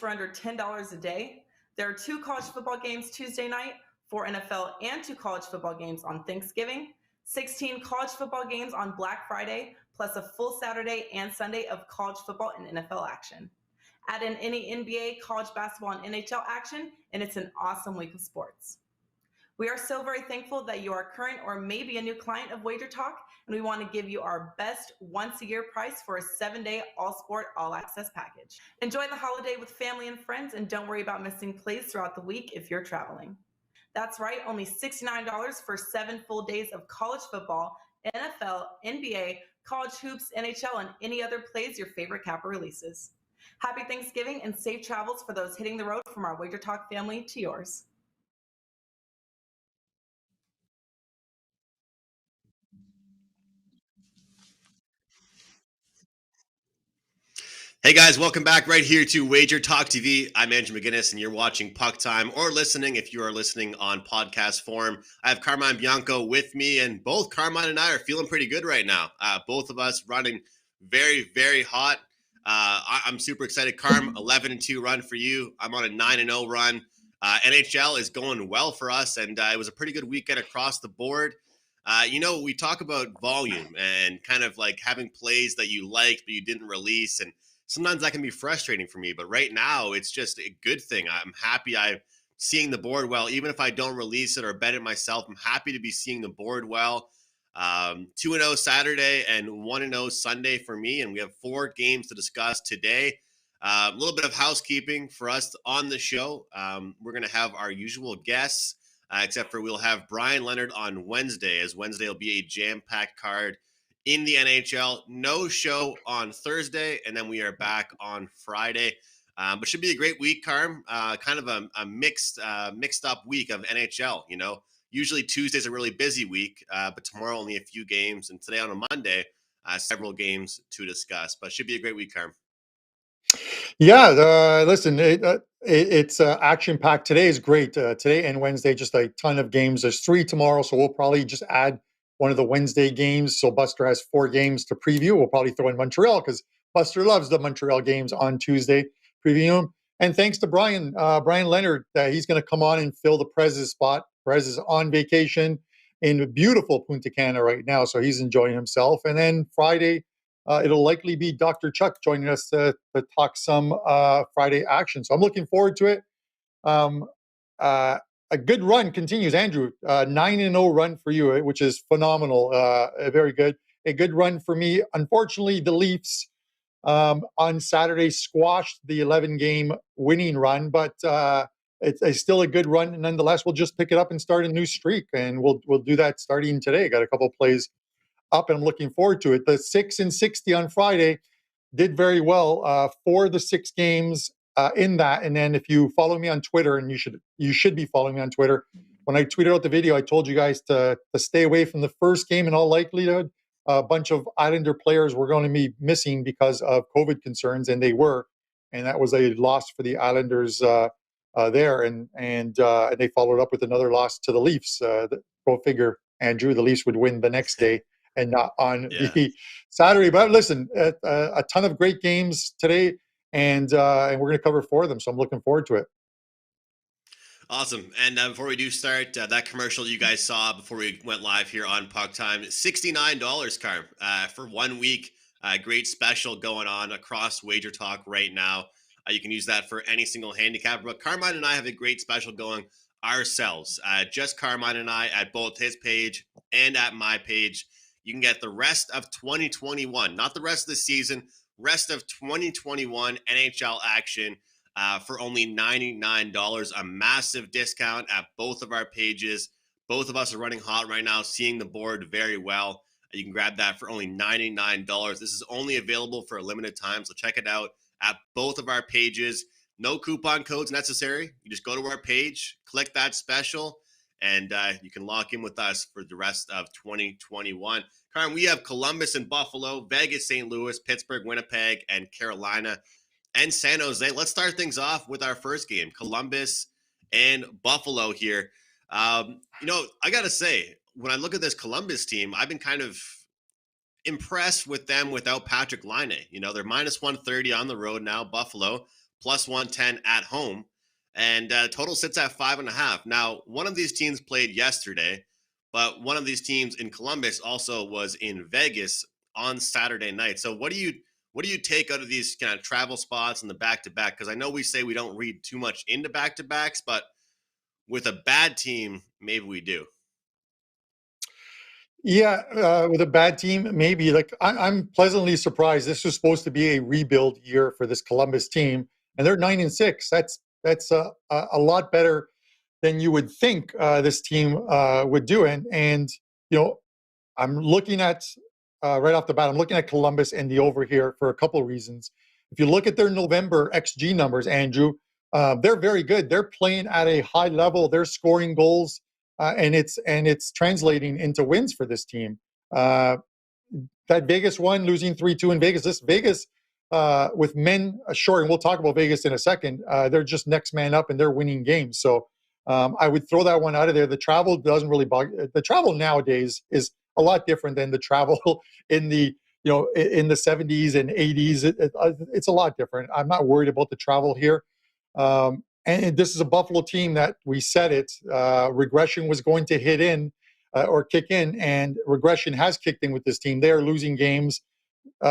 for under $10 a day. There are 2 college football games Tuesday night, 4 NFL and 2 college football games on Thanksgiving, 16 college football games on Black Friday, plus a full Saturday and Sunday of college football and NFL action. Add in any NBA, college basketball, and NHL action, and it's an awesome week of sports. We are so very thankful that you are current or maybe a new client of WagerTalk, and we want to give you our best once-a-year price for a 7-day all-sport, all-access package. Enjoy the holiday with family and friends, and don't worry about missing plays throughout the week if you're traveling. That's right, only $69 for 7 full days of college football, NFL, NBA, college hoops, NHL, and any other plays your favorite capper releases. Happy Thanksgiving and safe travels for those hitting the road from our WagerTalk family to yours. Hey guys, welcome back right here to WagerTalk TV. I'm Andrew McInnis, and you're watching Puck Time or listening if you are listening on podcast form. I have Carmine Bianco with me, and both Carmine and I are feeling pretty good right now. Both of us running very, very hot. I'm super excited. Carm, 11-2 run for you. I'm on a 9-0 run. NHL is going well for us, and it was a pretty good weekend across the board. We talk about volume and kind of like having plays that you liked but you didn't release, and sometimes that can be frustrating for me, but right now it's just a good thing. I'm happy I'm seeing the board well. Even if I don't release it or bet it myself, I'm happy to be seeing the board well. 2-0 Saturday and 1-0 Sunday for me, and we have 4 games to discuss today. A little bit of housekeeping for us on the show. We're going to have our usual guests, except for we'll have Brian Leonard on Wednesday, as Wednesday will be a jam-packed card in the NHL. No show on Thursday, and then we are back on Friday. But should be a great week, Carm. Kind of a mixed up week of NHL. Usually Tuesday's a really busy week, but tomorrow only a few games, and today on a Monday, several games to discuss. But should be a great week, Carm. Yeah, listen, it's action-packed. Today is great. Today and Wednesday, just a ton of games. There's 3 tomorrow, so we'll probably just add one of the Wednesday games. So Buster has 4 games to preview. We'll probably throw in Montreal because Buster loves the Montreal games on Tuesday, preview them. And thanks to Brian Leonard, he's going to come on and fill the Prez's spot. Prez is on vacation in beautiful Punta Cana right now, so he's enjoying himself. And then Friday, it'll likely be Dr. Chuck joining us to talk some Friday action. So I'm looking forward to it. A good run continues, Andrew. 9-0 run for you, which is phenomenal. Very good. A good run for me. Unfortunately, the Leafs on Saturday squashed the 11-game winning run, but it's still a good run. Nonetheless, we'll just pick it up and start a new streak, and we'll do that starting today. Got a couple of plays up, and I'm looking forward to it. The 6-60 on Friday did very well for the 6 games in that. And then if you follow me on Twitter, and you should be following me on Twitter, when I tweeted out the video, I told you guys to stay away from the first game. In all likelihood, a bunch of Islander players were going to be missing because of COVID concerns, and they were, and that was a loss for the Islanders there. And they followed up with another loss to the Leafs. Go figure, Andrew, the Leafs would win the next day and not on the Saturday. But listen, a ton of great games today, and we're going to cover 4 of them, so I'm looking forward to it. Awesome. And before we do start, that commercial you guys saw before we went live here on Puck Time, $69, Carm, for 1 week. Great special going on across WagerTalk right now. You can use that for any single handicapper. But Carmine and I have a great special going ourselves. Just Carmine and I at both his page and at my page. You can get the rest of 2021, not the rest of the season, rest of 2021 NHL action for only $99, a massive discount at both of our pages. Both of us are running hot right now, seeing the board very well. You can grab that for only $99. This is only available for a limited time, so check it out at both of our pages. No coupon codes necessary. You just go to our page, click that special, and you can lock in with us for the rest of 2021. Carm, we have Columbus and Buffalo, Vegas, St. Louis, Pittsburgh, Winnipeg, and Carolina, and San Jose. Let's start things off with our first game, Columbus and Buffalo here. I got to say, when I look at this Columbus team, I've been kind of impressed with them without Patrick Laine. They're minus 130 on the road now, Buffalo, plus 110 at home. And total sits at 5.5. Now, one of these teams played yesterday, but one of these teams in Columbus also was in Vegas on Saturday night. So what do you take out of these kind of travel spots and the back-to-back? Because I know we say we don't read too much into back-to-backs, but with a bad team, maybe we do. Yeah, with a bad team, maybe. Like I'm pleasantly surprised. This was supposed to be a rebuild year for this Columbus team, and they're 9-6. That's a lot better than you would think this team would do. And you know, I'm looking at right off the bat. I'm looking at Columbus and the over here for a couple of reasons. If you look at their November XG numbers, Andrew, they're very good. They're playing at a high level. They're scoring goals, and it's translating into wins for this team. That Vegas one, losing 3-2 in Vegas. This Vegas with men short, and we'll talk about Vegas in a second. They're just next man up, and they're winning games. So I would throw that one out of there. The travel doesn't really bug. The travel nowadays is a lot different than the travel in the in the 70s and 80s. It's a lot different. I'm not worried about the travel here. And this is a Buffalo team that we said it. Regression was going to hit in or kick in, and regression has kicked in with this team. They are losing games.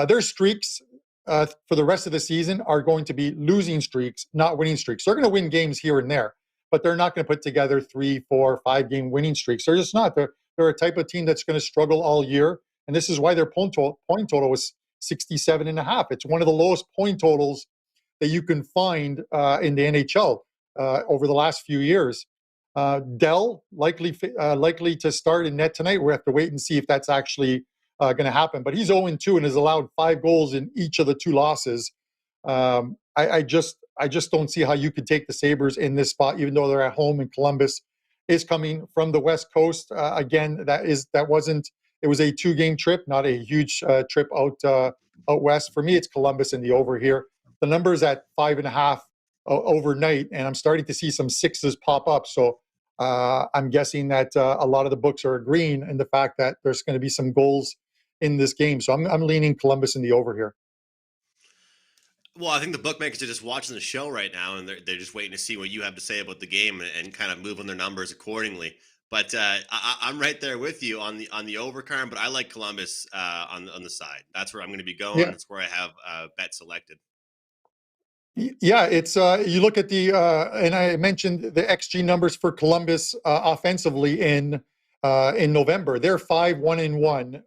Their streaks for the rest of the season are going to be losing streaks, not winning streaks. They're going to win games here and there, but they're not going to put together 3, 4, 5 game winning streaks. They're just not. They're a type of team that's going to struggle all year, and this is why their point total was 67.5. It's one of the lowest point totals that you can find in the NHL over the last few years. Dell likely to start in net tonight. We have to wait and see if that's actually going to happen. But he's 0-2 and has allowed 5 goals in each of the 2 losses. I just don't see how you could take the Sabres in this spot, even though they're at home, and Columbus is coming from the West Coast. Again, it was a 2-game trip, not a huge trip out west. For me, it's Columbus and the over here. The number's at 5.5 overnight, and I'm starting to see some 6s pop up. So I'm guessing that a lot of the books are agreeing in the fact that there's going to be some goals in this game. So I'm leaning Columbus in the over here. Well, I think the bookmakers are just watching the show right now, and they're just waiting to see what you have to say about the game and kind of moving their numbers accordingly. But I'm right there with you on the overcard, but I like Columbus on the side. That's where I'm going to be going. Yeah. That's where I have bet selected. Yeah, it's you look at the and I mentioned the XG numbers for Columbus offensively in November. They're 5-1-1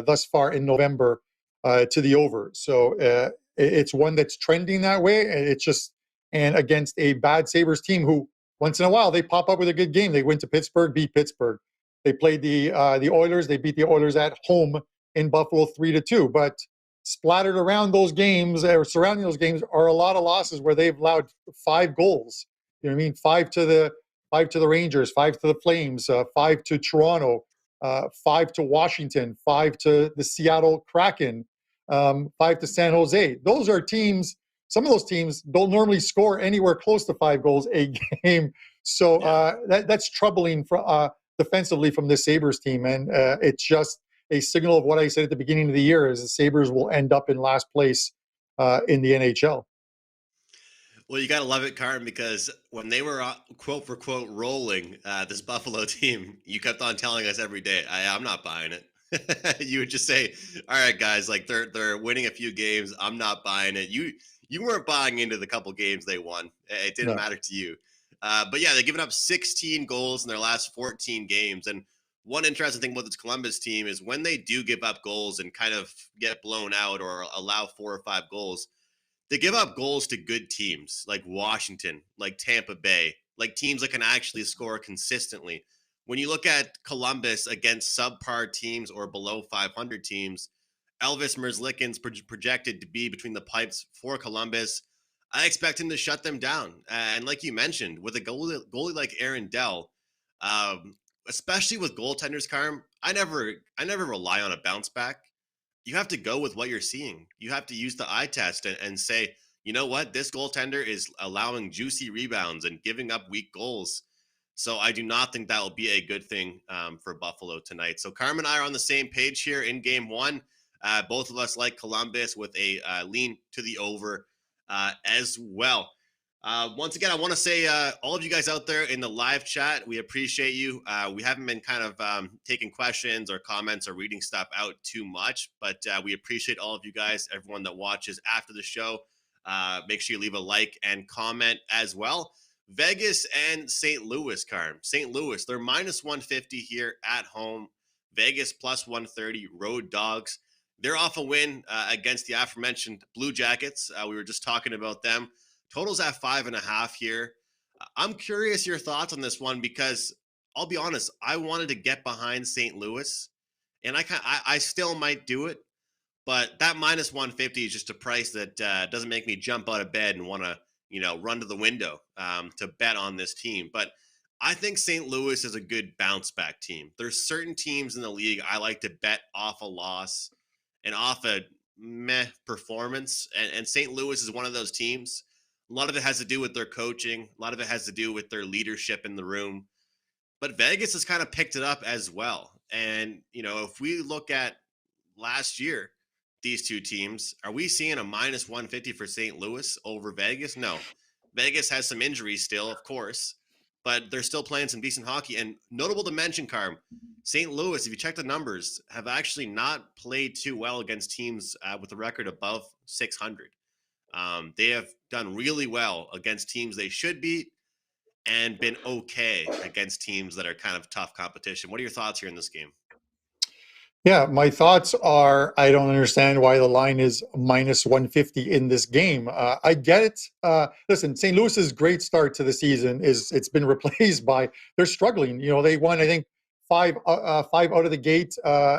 thus far in November to the over. So it's one that's trending that way. It's just, and against a bad Sabres team who once in a while they pop up with a good game. They went to Pittsburgh, beat Pittsburgh. They played the Oilers. They beat the Oilers at home in Buffalo 3-2. But splattered around those games or surrounding those games are a lot of losses where they've allowed 5 goals. You know what I mean? 5 to the Rangers, 5 to the Flames, 5 to Toronto, 5 to Washington, 5 to the Seattle Kraken, 5 to San Jose. Those are teams. Some of those teams don't normally score anywhere close to 5 goals a game. So that's troubling defensively from the Sabres team, and it's just a signal of what I said at the beginning of the year is the Sabres will end up in last place in the NHL. Well, you got to love it, Carm, because when they were quote for quote rolling this Buffalo team, you kept on telling us every day, I'm not buying it. You would just say, all right, guys, like they're winning a few games. I'm not buying it. You weren't buying into the couple games they won. It didn't matter to you. But yeah, they've given up 16 goals in their last 14 games. And one interesting thing about this Columbus team is when they do give up goals and kind of get blown out or allow 4 or 5 goals, they give up goals to good teams like Washington, like Tampa Bay, like teams that can actually score consistently. When you look at Columbus against subpar teams or below 500 teams, Elvis Merzlikins projected to be between the pipes for Columbus. I expect him to shut them down. And like you mentioned, with a goalie like Aaron Dell, especially with goaltenders, Carm, I never rely on a bounce back. You have to go with what you're seeing. You have to use the eye test and say, you know what, this goaltender is allowing juicy rebounds and giving up weak goals. So I do not think that will be a good thing for Buffalo tonight. So Carm and I are on the same page here in game one. Both of us like Columbus with a lean to the over. as well. Once again, I want to say all of you guys out there in the live chat, we appreciate you. We haven't been kind of taking questions or comments or reading stuff out too much, but we appreciate all of you guys, everyone that watches after the show. Make sure you leave a like and comment as well. Vegas and St. Louis, Carm. St. Louis, they're minus 150 here at home. Vegas plus 130, road dogs. They're off a win against the aforementioned Blue Jackets. We were just talking about them. Total's at 5.5 here. I'm curious your thoughts on this one because I'll be honest, I wanted to get behind St. Louis, and I still might do it, but that minus 150 is just a price that doesn't make me jump out of bed and want to run to the window to bet on this team. But I think St. Louis is a good bounce back team. There's certain teams in the league I like to bet off a loss and off a meh performance, and St. Louis is one of those teams. A lot of it has to do with their coaching. A lot of it has to do with their leadership in the room. But Vegas has kind of picked it up as well. And, if we look at last year, these two teams, are we seeing a minus 150 for St. Louis over Vegas? No. Vegas has some injuries still, of course, but they're still playing some decent hockey. And notable to mention, Carm, St. Louis, if you check the numbers, have actually not played too well against teams with a record above 600. They have done really well against teams they should beat and been okay against teams that are kind of tough competition. What are your thoughts here in this game? Yeah, my thoughts are I don't understand why the line is minus 150 in this game. I get it. Listen, St. Louis's great start to the season it's been replaced by they're struggling. They won, I think, five out of the gate,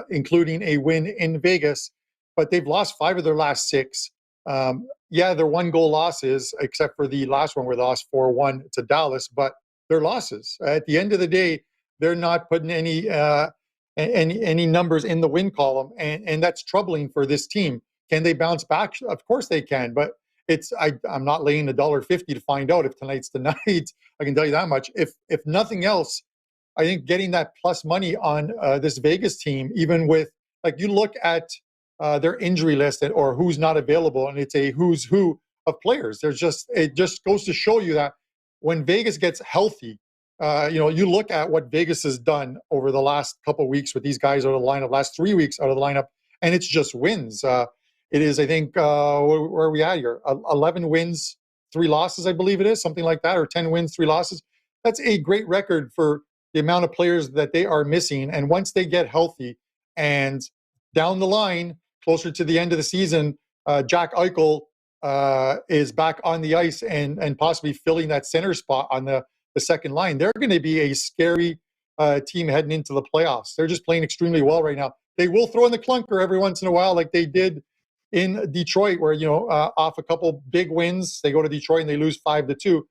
including a win in Vegas, but they've lost 5 of their last 6. Yeah, they're 1-goal losses, except for the last one where they lost 4-1 to Dallas, but they're losses. At the end of the day, they're not putting any numbers in the win column, and that's troubling for this team. Can they bounce back? Of course they can, but I'm not laying $1.50 to find out if tonight's the night. I can tell you that much. If nothing else, I think getting that plus money on this Vegas team, even with you look at their injury list or who's not available, and it's a who's who of players. It just goes to show you that when Vegas gets healthy, you look at what Vegas has done over the last couple of weeks with these guys out of the lineup, last 3 weeks out of the lineup, and it's just wins. It is, I think, where are we at here? 11 wins, 3 losses, I believe it is, something like that, or 10 wins, 3 losses. That's a great record for the amount of players that they are missing. And once they get healthy and down the line, closer to the end of the season, Jack Eichel is back on the ice and possibly filling that center spot on the second line. They're going to be a scary team heading into the playoffs. They're just playing extremely well right now. They will throw in the clunker every once in a while, like they did in Detroit, where off a couple big wins, they go to Detroit and they lose 5-2.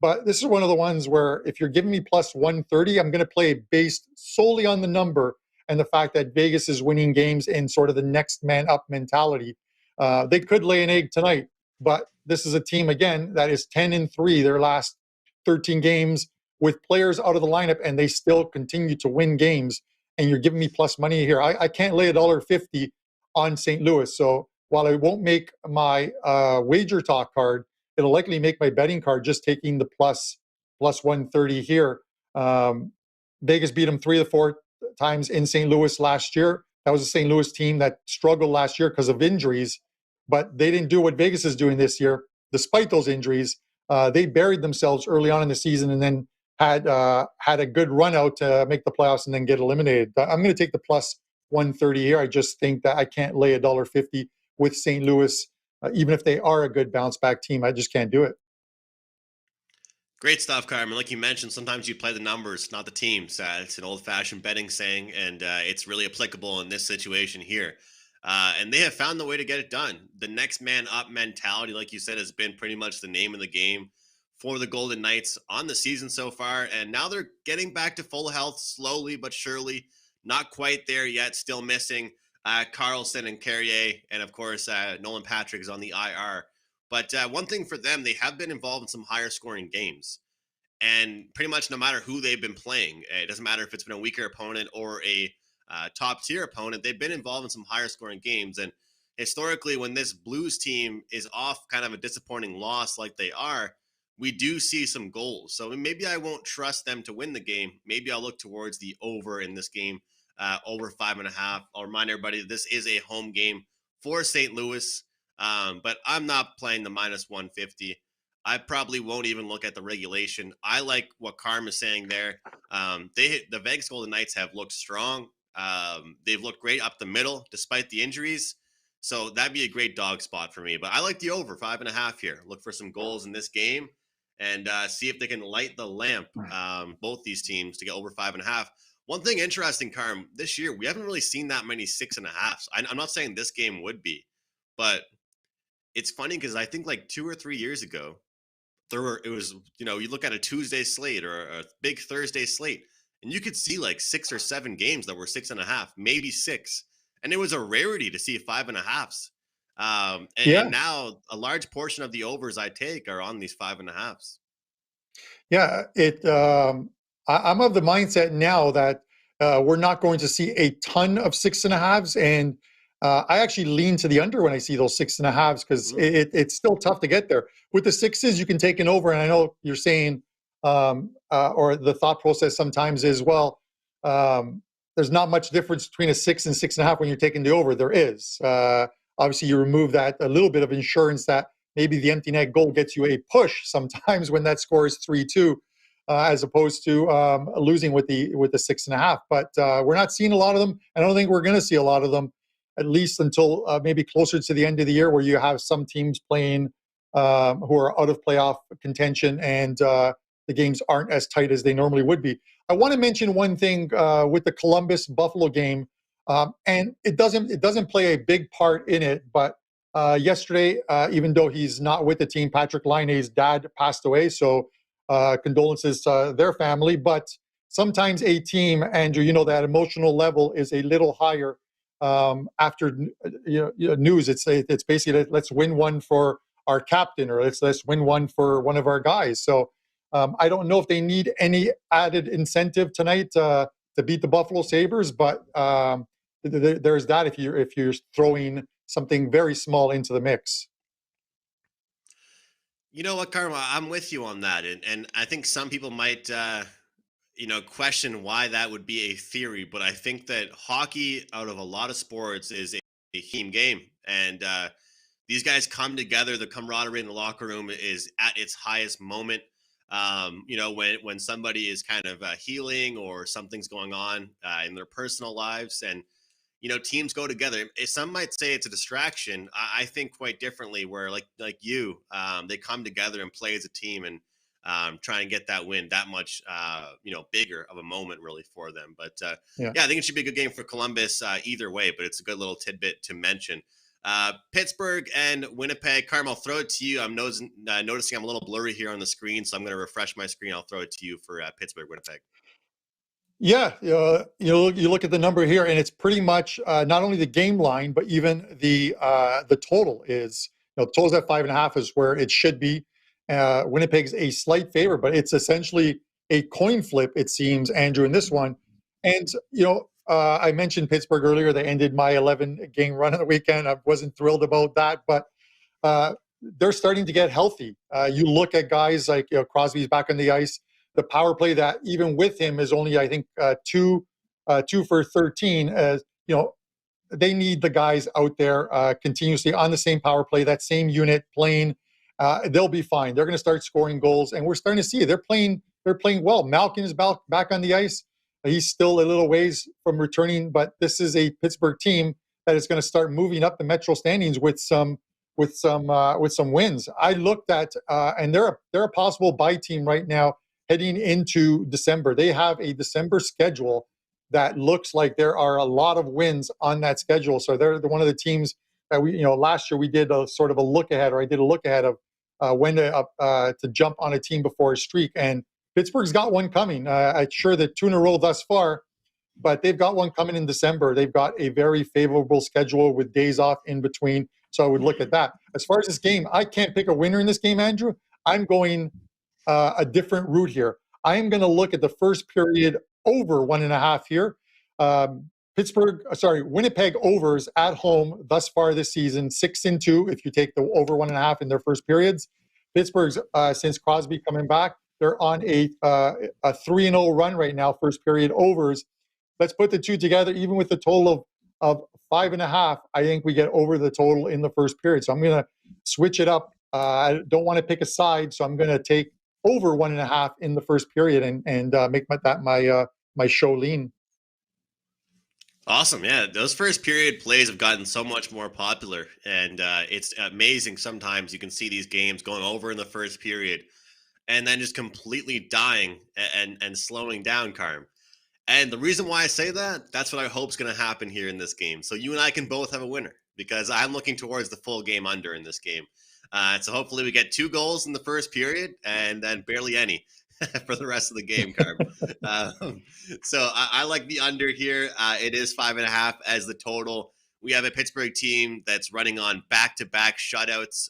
But this is one of the ones where if you're giving me plus 130, I'm going to play based solely on the number and the fact that Vegas is winning games in sort of the next man up mentality. They could lay an egg tonight, but this is a team, again, that is 10-3 their last 13 games with players out of the lineup, and they still continue to win games. And you're giving me plus money here. I can't lay $1.50 on St. Louis. So while I won't make my WagerTalk card, it'll likely make my betting card just taking the plus 130 here. Vegas beat them 3 of the 4 times in St. Louis last year. That was a St. Louis team that struggled last year because of injuries, but they didn't do what Vegas is doing this year, despite those injuries. They buried themselves early on in the season and then had a good run out to make the playoffs and then get eliminated. I'm going to take the plus 130 here. I just think that I can't lay $1.50 with St. Louis, even if they are a good bounce back team. I just can't do it. Great stuff, Carmen. Like you mentioned, sometimes you play the numbers, not the teams. It's an old-fashioned betting saying, and it's really applicable in this situation here. And they have found the way to get it done. The next man up mentality, like you said, has been pretty much the name of the game for the Golden Knights on the season so far. And now they're getting back to full health slowly but surely. Not quite there yet. Still missing Carlson and Carrier. And, of course, Nolan Patrick is on the IR. But one thing for them, they have been involved in some higher scoring games. And pretty much no matter who they've been playing, it doesn't matter if it's been a weaker opponent or a top tier opponent, they've been involved in some higher scoring games. And historically, when this Blues team is off kind of a disappointing loss like they are, we do see some goals. So maybe I won't trust them to win the game. Maybe I'll look towards the over in this game, over 5.5. I'll remind everybody this is a home game for St. Louis, but I'm not playing the minus 150. I probably won't even look at the regulation. I like what Carm is saying there. The Vegas Golden Knights have looked strong. They've looked great up the middle despite the injuries. So that'd be a great dog spot for me. But I like the over 5.5 here. Look for some goals in this game and see if they can light the lamp, both these teams, to get over 5.5. One thing interesting, Carm, this year, we haven't really seen that many 6.5s. I'm not saying this game would be, but it's funny because I think like 2 or 3 years ago, you look at a Tuesday slate or a big Thursday slate, and you could see like 6 or 7 games that were 6.5, maybe 6. And it was a rarity to see 5.5s. And now a large portion of the overs I take are on these 5.5s. Yeah, I'm of the mindset now that we're not going to see a ton of 6.5s, and I actually lean to the under when I see those 6.5s because it's still tough to get there. With the 6s, you can take an over, and I know you're saying, or the thought process sometimes is, well, there's not much difference between a 6 and 6.5 when you're taking the over. There is. Obviously, you remove that a little bit of insurance that maybe the empty net goal gets you a push sometimes when that score is 3-2, as opposed to losing with the 6.5. But we're not seeing a lot of them. I don't think we're going to see a lot of them, at least until maybe closer to the end of the year, where you have some teams playing who are out of playoff contention and the games aren't as tight as they normally would be. I want to mention one thing with the Columbus Buffalo game, and it doesn't play a big part in it, but yesterday, even though he's not with the team, Patrick Laine's dad passed away, so condolences to their family. But sometimes a team, Andrew, that emotional level is a little higher after news. It's basically, let's win one for our captain, or let's win one for one of our guys. So I don't know if they need any added incentive tonight to beat the Buffalo Sabres, but there's that if you're throwing something very small into the mix. You know what, Karma? I'm with you on that, and I think some people might question why that would be a theory, but I think that hockey, out of a lot of sports, is a team game, and these guys come together. The camaraderie in the locker room is at its highest moment. When somebody is kind of healing or something's going on in their personal lives, and teams go together. Some might say it's a distraction. I think quite differently, where like you, they come together and play as a team and try and get that win that much, bigger of a moment really for them. But I think it should be a good game for Columbus either way, but it's a good little tidbit to mention. Pittsburgh and Winnipeg. Carm, I'll throw it to you. I'm noticing I'm a little blurry here on the screen, so I'm going to refresh my screen. I'll throw it to you for Pittsburgh, Winnipeg. Yeah, you look at the number here, and it's pretty much not only the game line, but even the total is, total's at 5.5 is where it should be. Winnipeg's a slight favorite, but it's essentially a coin flip, it seems, Andrew, in this one. And I mentioned Pittsburgh earlier. They ended my 11-game run on the weekend. I wasn't thrilled about that, but they're starting to get healthy. You look at guys like Crosby's back on the ice. The power play that even with him is only, I think, 2 for 13. They need the guys out there continuously on the same power play, that same unit playing. They'll be fine. They're going to start scoring goals, and we're starting to see it. They're playing well. Malkin is back on the ice. He's still a little ways from returning, but this is a Pittsburgh team that is going to start moving up the Metro standings with some wins. I looked at, and they're a possible buy team right now heading into December. They have a December schedule that looks like there are a lot of wins on that schedule. So they're one of the teams that last year we did a sort of a look ahead, or I did a look ahead of when to jump on a team before a streak. And Pittsburgh's got one coming. I'm sure that 2 in a row thus far, but they've got one coming in December. They've got a very favorable schedule with days off in between. So I would look at that. As far as this game, I can't pick a winner in this game, Andrew. I'm going a different route here. I am going to look at the first period over 1.5 here. Winnipeg overs at home thus far this season, 6-2 if you take the over 1.5 in their first periods. Pittsburgh's, since Crosby coming back, they're on a 3-0 run right now, first period overs. Let's put the two together, even with the total of 5.5, I think we get over the total in the first period. So I'm going to switch it up. I don't want to pick a side, so I'm going to take over 1.5 in the first period and make my show lean. Awesome. Yeah. Those first period plays have gotten so much more popular, and it's amazing. Sometimes you can see these games going over in the first period and then just completely dying and slowing down, Carm. And the reason why I say that, that's what I hope is going to happen here in this game. So you and I can both have a winner, because I'm looking towards the full game under in this game. So hopefully we get 2 goals in the first period and then barely any for the rest of the game, Carm. So I like the under here. It is 5.5 as the total. We have a Pittsburgh team that's running on back-to-back shutouts.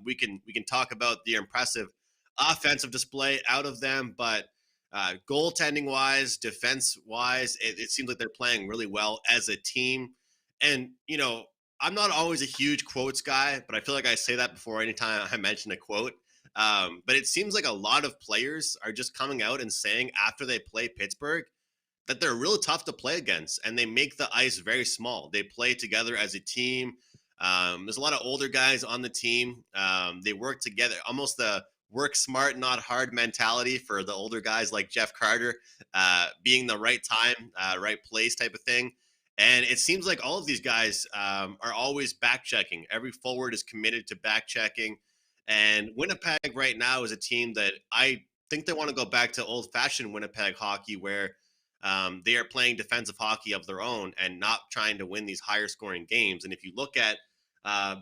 We can talk about the impressive offensive display out of them, but goaltending wise, defense wise, it seems like they're playing really well as a team. And, you know, I'm not always a huge quotes guy, but I feel like I say that before anytime I mention a quote. But it seems like a lot of players are just coming out and saying after they play Pittsburgh that they're really tough to play against, and they make the ice very small. They play together as a team. There's a lot of older guys on the team. They work together, almost the work smart, not hard mentality for the older guys like Jeff Carter, being the right time, right place type of thing. And it seems like all of these guys are always back checking. Every forward is committed to back checking. And Winnipeg right now is a team that I think they want to go back to old fashioned Winnipeg hockey, where they are playing defensive hockey of their own and not trying to win these higher scoring games. And if you look at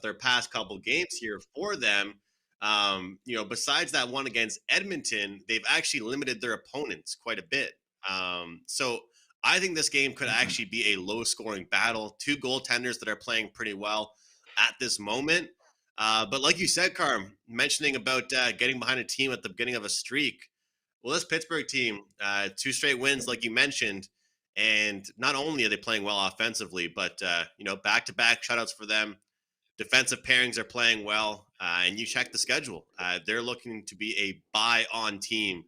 their past couple games here for them, you know, besides that one against Edmonton, they've actually limited their opponents quite a bit. So I think this game could actually be a low scoring battle. 2 goaltenders that are playing pretty well at this moment. But like you said, Carm, mentioning about getting behind a team at the beginning of a streak. Well, this Pittsburgh team, 2 straight wins, like you mentioned. And not only are they playing well offensively, but, you know, back-to-back shutouts for them. Defensive pairings are playing well, and you check the schedule. They're looking to be a buy-on team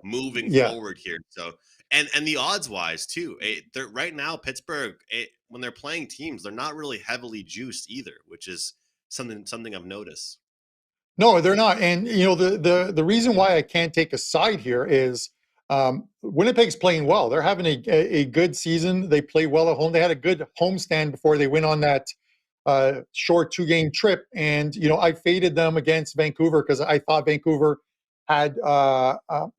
moving forward here. So, and the odds-wise too. They're right now Pittsburgh, when they're playing teams, they're not really heavily juiced either, which is something I've noticed. No, they're not. And you know, the reason why I can't take a side here is Winnipeg's playing well. They're having a good season. They play well at home. They had a good homestand before they went on that short 2-game trip. And, you know, I faded them against Vancouver because I thought Vancouver had,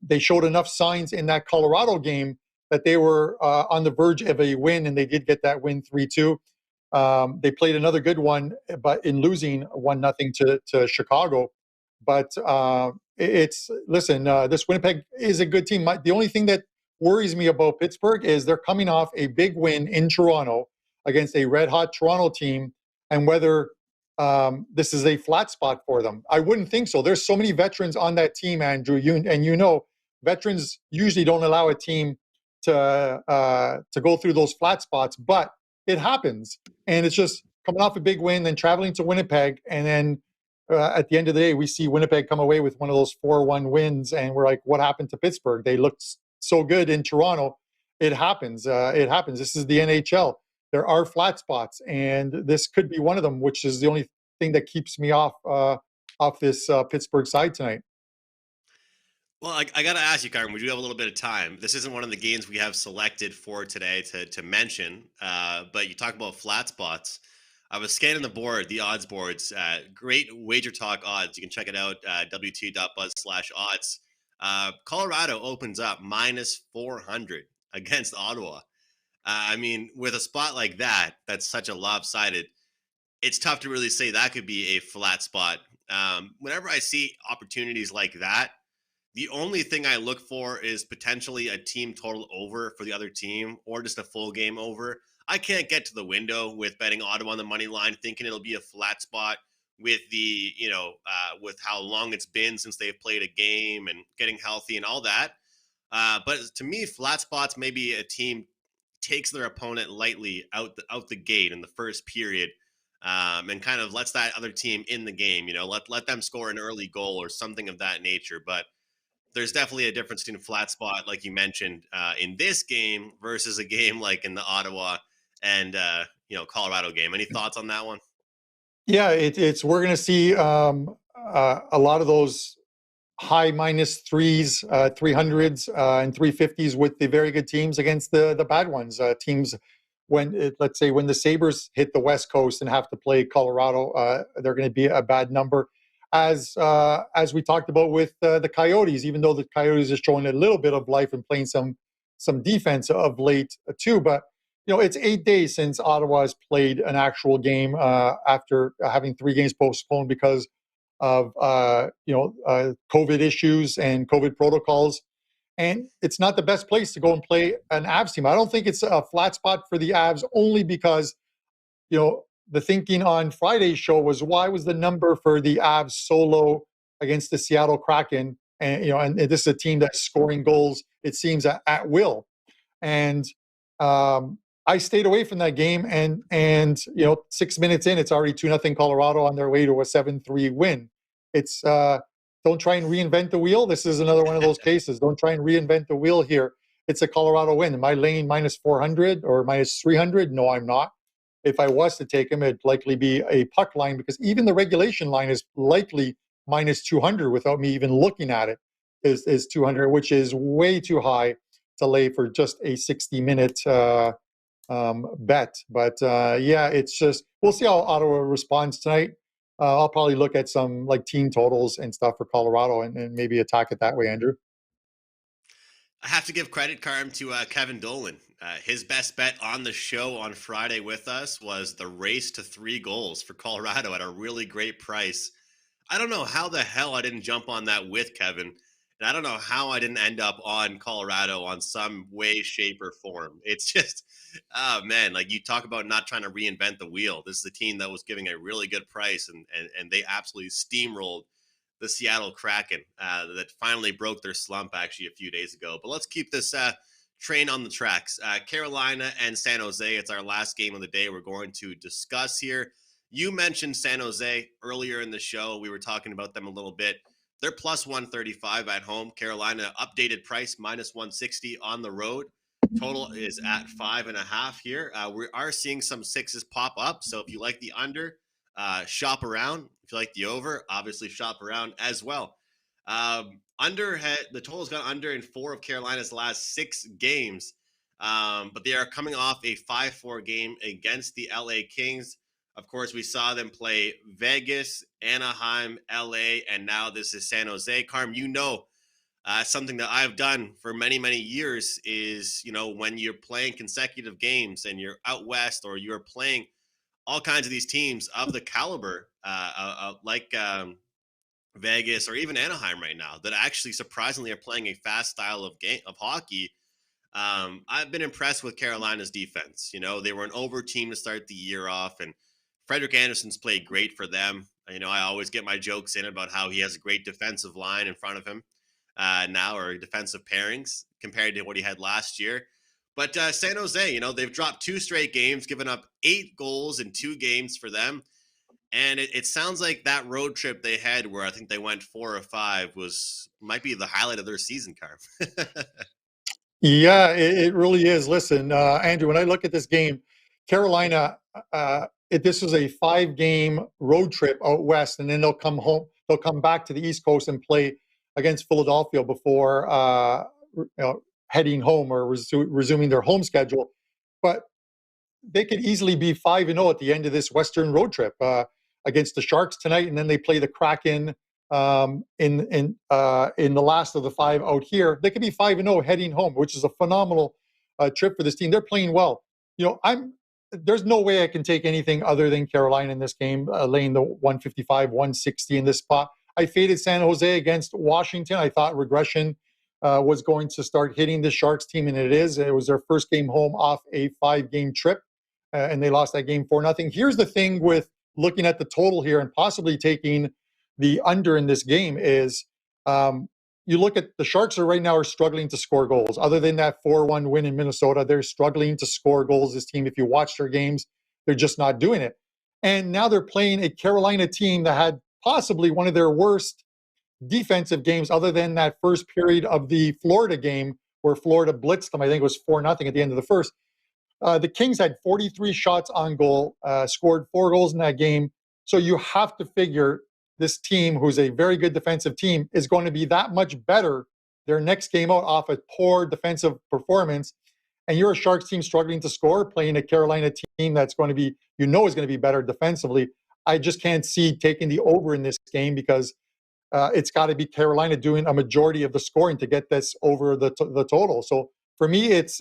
they showed enough signs in that Colorado game that they were on the verge of a win, and they did get that win 3-2. They played another good one, but in losing 1-0 to Chicago. But listen, this Winnipeg is a good team. The only thing that worries me about Pittsburgh is they're coming off a big win in Toronto against a red-hot Toronto team, and whether this is a flat spot for them. I wouldn't think so. There's so many veterans on that team, Andrew. You know, veterans usually don't allow a team to go through those flat spots, but it happens. And it's just coming off a big win, then traveling to Winnipeg, and then at the end of the day, we see Winnipeg come away with one of those 4-1 wins, and we're like, what happened to Pittsburgh? They looked so good in Toronto. It happens. It happens. This is the NHL. There are flat spots, and this could be one of them, which is the only thing that keeps me off this Pittsburgh side tonight. Well, I got to ask you, Carmen, we do have a little bit of time. This isn't one of the games we have selected for today to mention, but you talk about flat spots. I was scanning the board, the odds boards, great WagerTalk odds. You can check it out, wt.buzz/odds. Colorado opens up -400 against Ottawa. I mean, with a spot like that, that's such a lopsided, it's tough to really say that could be a flat spot. Whenever I see opportunities like that, the only thing I look for is potentially a team total over for the other team, or just a full game over. I can't get to the window with betting Ottawa on the money line, thinking it'll be a flat spot with the, with how long it's been since they've played a game and getting healthy and all that. But to me, flat spots may be a team takes their opponent lightly out the gate in the first period, and kind of lets that other team in the game. Let them score an early goal or something of that nature. But there's definitely a difference between a flat spot, like you mentioned, in this game versus a game like in the Ottawa and Colorado game. Any thoughts on that one? Yeah, it's we're going to see a lot of those high minus threes, 300s, and 350s with the very good teams against the bad ones. Teams let's say when the Sabres hit the West Coast and have to play Colorado, they're going to be a bad number. As we talked about with the Coyotes, even though the Coyotes are showing a little bit of life and playing some defense of late too, but it's 8 days since Ottawa has played an actual game after having 3 games postponed because of COVID issues and COVID protocols. And it's not the best place to go and play an Avs team. I don't think it's a flat spot for the Avs, only because the thinking on Friday's show was, why was the number for the Avs so low against the Seattle Kraken? And and this is a team that's scoring goals, it seems, at will. And I stayed away from that game, and 6 minutes in, it's already 2-0 Colorado on their way to a 7-3 win. It's don't try and reinvent the wheel. This is another one of those cases. Don't try and reinvent the wheel here. It's a Colorado win. Am I laying minus 400 or minus 300? No, I'm not. If I was to take him, it'd likely be a puck line, because even the regulation line is likely minus 200 without me even looking at it, is 200, which is way too high to lay for just a 60-minute bet. But yeah, it's just, we'll see how Ottawa responds tonight. I'll probably look at some like team totals and stuff for Colorado and maybe attack it that way, Andrew. I have to give credit, Carm, to Kevin Dolan. His best bet on the show on Friday with us was the race to 3 goals for Colorado at a really great price. I don't know how the hell I didn't jump on that with Kevin. And I don't know how I didn't end up on Colorado on some way, shape, or form. It's just, oh man, like you talk about not trying to reinvent the wheel. This is a team that was giving a really good price, and they absolutely steamrolled the Seattle Kraken that finally broke their slump actually a few days ago. But let's keep this train on the tracks. Carolina and San Jose, it's our last game of the day we're going to discuss here. You mentioned San Jose earlier in the show. We were talking about them a little bit. They're plus 135 at home. Carolina, updated price, minus 160 on the road. Total is at 5.5 here. We are seeing some 6s pop up. So if you like the under, shop around. If you like the over, obviously shop around as well. The total's gone under in 4 of Carolina's last 6 games. But they are coming off a 5-4 game against the LA Kings. Of course, we saw them play Vegas, Anaheim, LA, and now this is San Jose. Carm, something that I've done for many, many years is, when you're playing consecutive games and you're out west, or you're playing all kinds of these teams of the caliber like Vegas or even Anaheim right now, that actually surprisingly are playing a fast style of hockey. I've been impressed with Carolina's defense. They were an over team to start the year off, and Frederik Andersen's played great for them. I always get my jokes in about how he has a great defensive line in front of him now, or defensive pairings compared to what he had last year. But San Jose, they've dropped 2 straight games, given up 8 goals in 2 games for them. And it sounds like that road trip they had, where I think they went 4 or 5, might be the highlight of their season, Carm. Yeah, it really is. Listen, Andrew, when I look at this game, Carolina, this was a 5-game road trip out west, and then they'll come home. They'll come back to the East Coast and play against Philadelphia before heading home or resuming their home schedule. But they could easily be 5-0 at the end of this Western road trip against the Sharks tonight, and then they play the Kraken in the last of the 5 out here. They could be 5-0 heading home, which is a phenomenal trip for this team. They're playing well. There's no way I can take anything other than Carolina in this game, laying the 155, 160 in this spot. I faded San Jose against Washington. I thought regression was going to start hitting the Sharks team, and it is. It was their first game home off a 5-game trip, and they lost that game 4-0. Here's the thing with looking at the total here and possibly taking the under in this game is you look at the Sharks are right now are struggling to score goals. Other than that 4-1 win in Minnesota, they're struggling to score goals. This team, if you watch their games, they're just not doing it. And now they're playing a Carolina team that had possibly one of their worst defensive games, other than that first period of the Florida game where Florida blitzed them. I think it was 4-0 at the end of the first. The Kings had 43 shots on goal, scored 4 goals in that game. So you have to figure this team, who's a very good defensive team, is going to be that much better their next game out off a poor defensive performance. And you're a Sharks team struggling to score, playing a Carolina team that's going to be, is going to be better defensively. I just can't see taking the over in this game because it's got to be Carolina doing a majority of the scoring to get this over the total. So for me, it's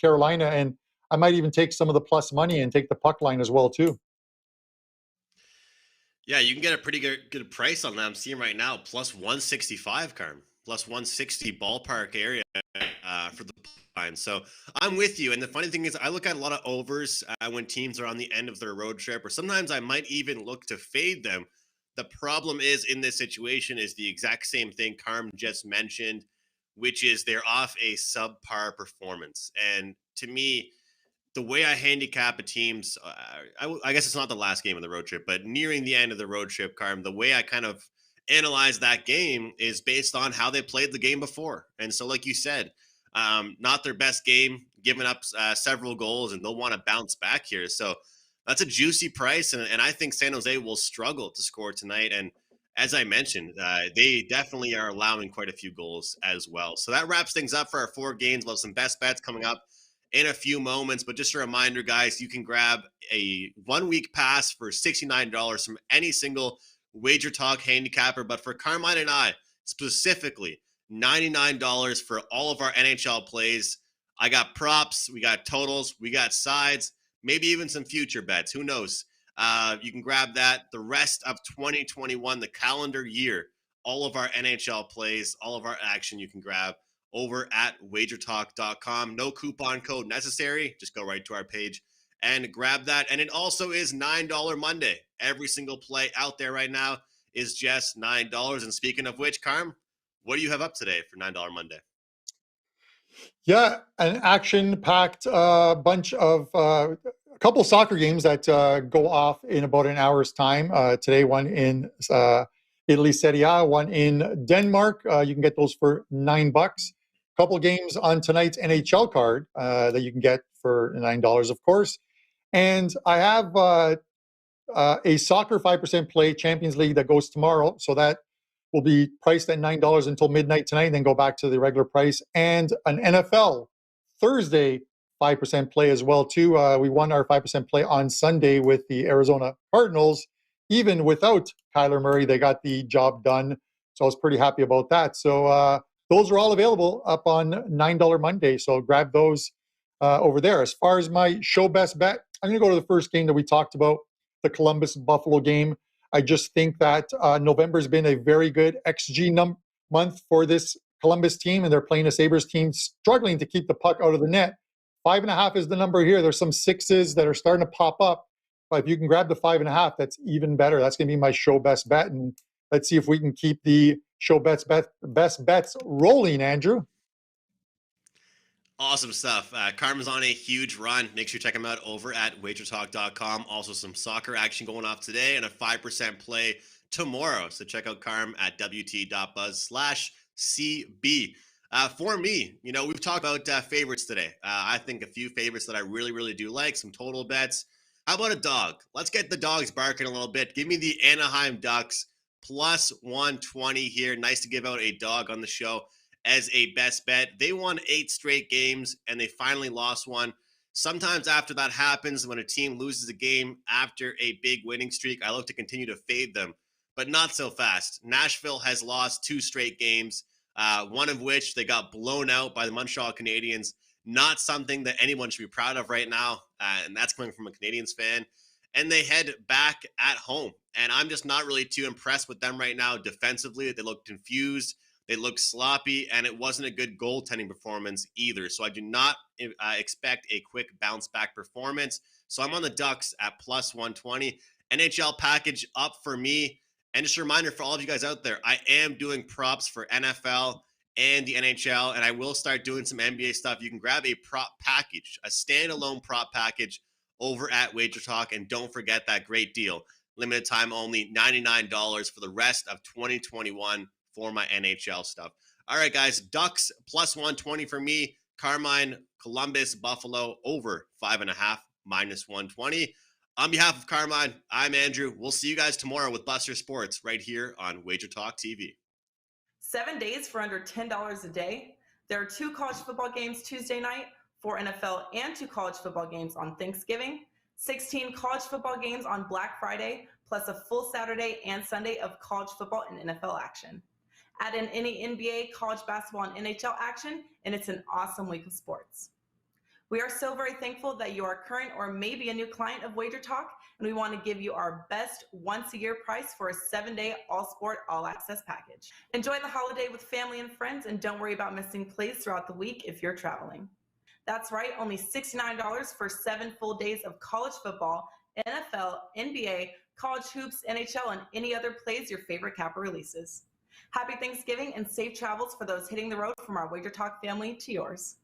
Carolina, and I might even take some of the plus money and take the puck line as well too. Yeah, you can get a pretty good price on that. I'm seeing right now plus 165, Carm, plus 160 ballpark area for the line. So I'm with you. And the funny thing is, I look at a lot of overs when teams are on the end of their road trip, or sometimes I might even look to fade them. The problem is in this situation is the exact same thing Carm just mentioned, which is they're off a subpar performance. And to me, the way I handicap a team's, I guess it's not the last game of the road trip, but nearing the end of the road trip, Carm, the way I kind of analyze that game is based on how they played the game before. And so, like you said, not their best game, giving up several goals, and they'll want to bounce back here. So that's a juicy price, and I think San Jose will struggle to score tonight. And as I mentioned, they definitely are allowing quite a few goals as well. So that wraps things up for our 4 games. We'll have some best bets coming up in a few moments, but just a reminder, guys, you can grab a 1-week pass for $69 from any single WagerTalk handicapper. But for Carmine and I, specifically, $99 for all of our NHL plays. I got props, we got totals, we got sides, maybe even some future bets. Who knows? You can grab that. The rest of 2021, the calendar year, all of our NHL plays, all of our action you can grab over at wagertalk.com. No coupon code necessary. Just go right to our page and grab that. And it also is $9 Monday. Every single play out there right now is just $9. And speaking of which, Carm, what do you have up today for $9 Monday? Yeah, an action-packed bunch of a couple soccer games that go off in about an hour's time. Today, one in Italy Serie A, one in Denmark. You can get those for $9. Couple games on tonight's NHL card that you can get for $9, of course. And I have a soccer 5% play Champions League that goes tomorrow. So that will be priced at $9 until midnight tonight, and then go back to the regular price. And an NFL Thursday 5% play as well too. We won our 5% play on Sunday with the Arizona Cardinals. Even without Kyler Murray, they got the job done. So I was pretty happy about that. So those are all available up on $9 Monday. So grab those over there. As far as my show best bet, I'm going to go to the first game that we talked about, the Columbus-Buffalo game. I just think that November's been a very good XG month for this Columbus team, and they're playing a Sabres team struggling to keep the puck out of the net. 5.5 is the number here. There's some 6s that are starting to pop up, but if you can grab the 5.5, that's even better. That's going to be my show best bet, and let's see if we can keep the show best bets rolling, Andrew. Awesome stuff. Carmen's on a huge run. Make sure you check him out over at wagertalk.com. Also some soccer action going off today and a 5% play tomorrow. So check out Carm at wt.buzz/CB. For me, we've talked about favorites today. I think a few favorites that I really, really do like, some total bets. How about a dog? Let's get the dogs barking a little bit. Give me the Anaheim Ducks plus 120 here. Nice to give out a dog on the show as a best bet. They won 8 straight games, and they finally lost one. Sometimes after that happens, when a team loses a game after a big winning streak, I look to continue to fade them, but not so fast. Nashville has lost 2 straight games, one of which they got blown out by the Montreal Canadiens. Not something that anyone should be proud of right now, and that's coming from a Canadiens fan. And they head back at home, and I'm just not really too impressed with them right now defensively. They look confused. They look sloppy, and it wasn't a good goaltending performance either. So I do not expect a quick bounce-back performance. So I'm on the Ducks at plus 120. NHL package up for me, And just a reminder for all of you guys out there, I am doing props for NFL and the NHL, and I will start doing some NBA stuff. You can grab a prop package, a standalone prop package over at WagerTalk, and don't forget that great deal. Limited time only, $99 for the rest of 2021 for my NHL stuff. All right, guys, Ducks plus 120 for me. Carmine, Columbus, Buffalo over 5.5 minus 120. On behalf of Carmine, I'm Andrew. We'll see you guys tomorrow with Buster Sports right here on WagerTalk TV. 7 days for under $10 a day. There are 2 college football games Tuesday night, 4 NFL and 2 college football games on Thanksgiving, 16 college football games on Black Friday, plus a full Saturday and Sunday of college football and NFL action. Add in any NBA, college basketball, and NHL action, and it's an awesome week of sports. We are so very thankful that you are current or maybe a new client of WagerTalk, and we want to give you our best once-a-year price for a 7-day all-sport, all-access package. Enjoy the holiday with family and friends, and don't worry about missing plays throughout the week if you're traveling. That's right, only $69 for 7 full days of college football, NFL, NBA, college hoops, NHL, and any other plays your favorite capper releases. Happy Thanksgiving and safe travels for those hitting the road from our WagerTalk family to yours.